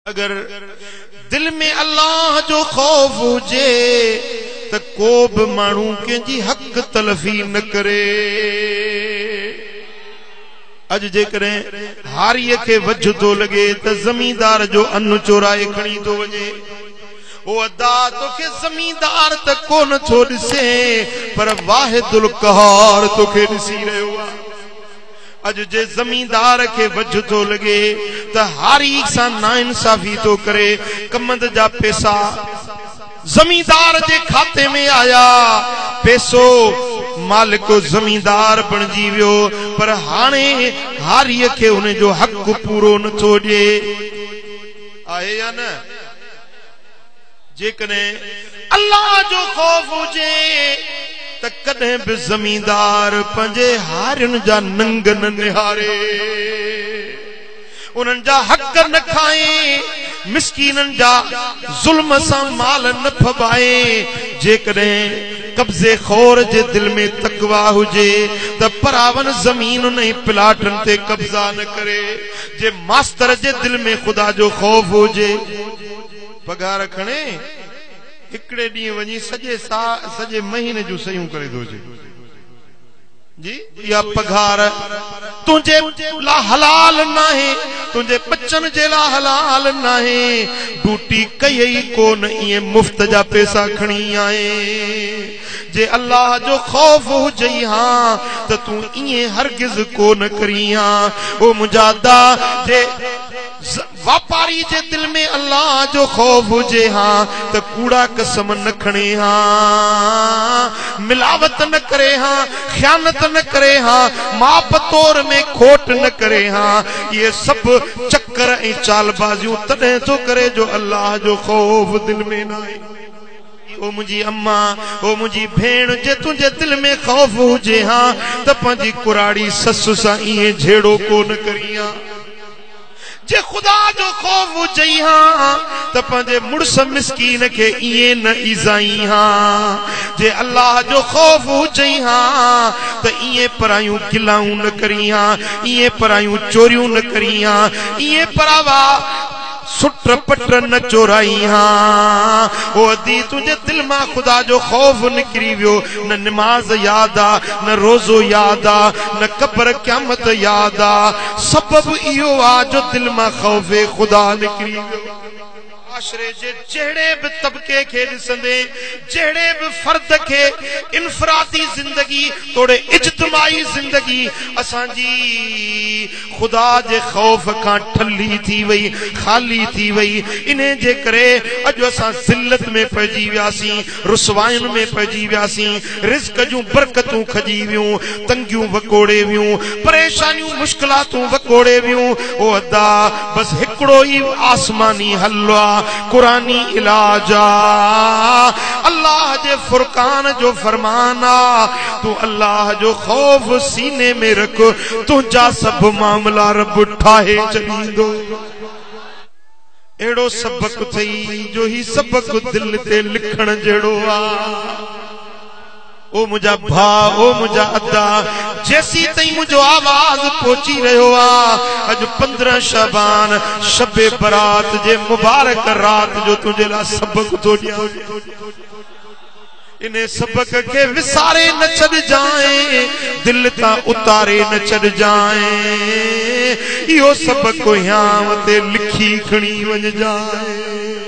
अगर दिल में अल्लाह जो खौफ हुजे तो को भी मानू कंहिंजी हक तलफी न करे। अज जेकॾहिं हारीअ खे वझ थो लगे तो जमींदार जो अन्न चोराए खणी तो वञे, ओ अदा तोखे जमींदार त कोन थो ॾिसे पर वाहिदुल क़हार तोखे ॾिसी रहियो आहे। अज जे जमींदार के वझ तो लगे तो हारी सा नाइंसाफी तो करे, कमंद जा पैसा जमींदार जे खाते में आया, पैसो मालिक जमींदार बणजी वियो पर हाणे हारी के उन जो हक पूरो न थो ॾे। आहे या न? जेकॾहिं अल्लाह जो खौफ हुजे त कदें भी जमींदार पंजे हारिन जा नंग न निहारे, उनन जा हक न खाए, मिस्कीनन जा जुल्म सा माल न फबाए। जेकॾहिं कब्जे खोर जे दिल में तकवा हुजे त परावन जमीन नहीं प्लाटन ते कब्जा न करे। जे मास्टर जे दिल में खुदा जो खौफ हुजे, पगार खणे हिकड़े डी वही सजे महीने जो सयूं करे दो जी, या पगार तुझे ला हलाल नाहे, तुझे बच्चन जे ला हलाल नाहे, ड्यूटी कई कोन ये मुफ्त जा पैसा खणी आए। जे अल्लाह जो खौफ हुजे हाँ तो तू इए हरगिज कोन करी हाँ। ओ मुजादा जे व्यापारी जे दिल में अल्लाह जो खौफ हुजे हाँ तो कूड़ा कसम न खणे हाँ, मिलावत न करे हाँ, ख़यानत न करे हाँ, माप तोर में खोट न करे हाँ। ये सब चक्कर ऐं चालबाजियों तॾहिं तो करे जो अल्लाह जो खौफ दिल में ना है। ओ मुझी अम्मा, ओ मुझी भेण, जे तुझे दिल में खौफ हुजे हाँ तो पंहिंजी कुराड़ी ससु सां इए झेड़ो कोन करी हाँ। जे खुदा जो खौफ हुजे हाँ तो पंहिंजे मुड़स मिस्कीन के इए न इज़ाई हाँ। जे अल्लाह जो खौफ हुजे हाँ तो इए परायूं गिलाऊं न करी हाँ, इए परायूं चोरियूं न करी हाँ, इए परावा सुट्र पट्र न चोराई हाँ। ओ अदी तुझे दिल मां खुदा जो खौफ निकरी वियो, न नमाज याद आ, न रोजो याद आ, न कब्र क़यामत याद आ। सबब इहो आ जो दिल मां खौफे खुदा निकरी वियो। माशरे जे जेड़े भी तबके के ॾिसंदे, जेड़े भी फर्द के इनफरादी जिंदगी तोड़े इज्तिमाई जिंदगी असांजी खुदा जे खौफ का ठल्ली थी वई, खाली थी वई। इन्हें जे करे अजो असां जिल्लत में पइजी वियासीं, रुसवाइन में पइजी वियासीं, रिज़्क जूं बरकतूं खजी वियूं, तंगियूं वकोड़े वियूं, परेशानियूं मुश्किलातूं वकोड़े वियूं। ओ अदा बस हिकड़ो ही आसमानी हल्लो आ, कुरानी इलाजा। अल्लाह जे फुरकान जो फरमाना, तू अल्लाह जो खौफ सीने में रख, तुझा सब मामला रब ठाहे चलींदो। एड़ो सबक थई जो ही सबक दिल ते लिखण जेड़ो आ। ओ मुझा भा, ओ मुझा अदा, जैसी तई मुझो आवाज पहुंची रहो आ। अज 15 शबान शबे बरात जे मुबारक रात जो तुझे ला सबक तो दिया। इन्हें सबक के विसारे न छड़ जाए, दिल ता उतारे न छड़ जाए। इहो सबक याम ते लिखी खणी वञ जाए।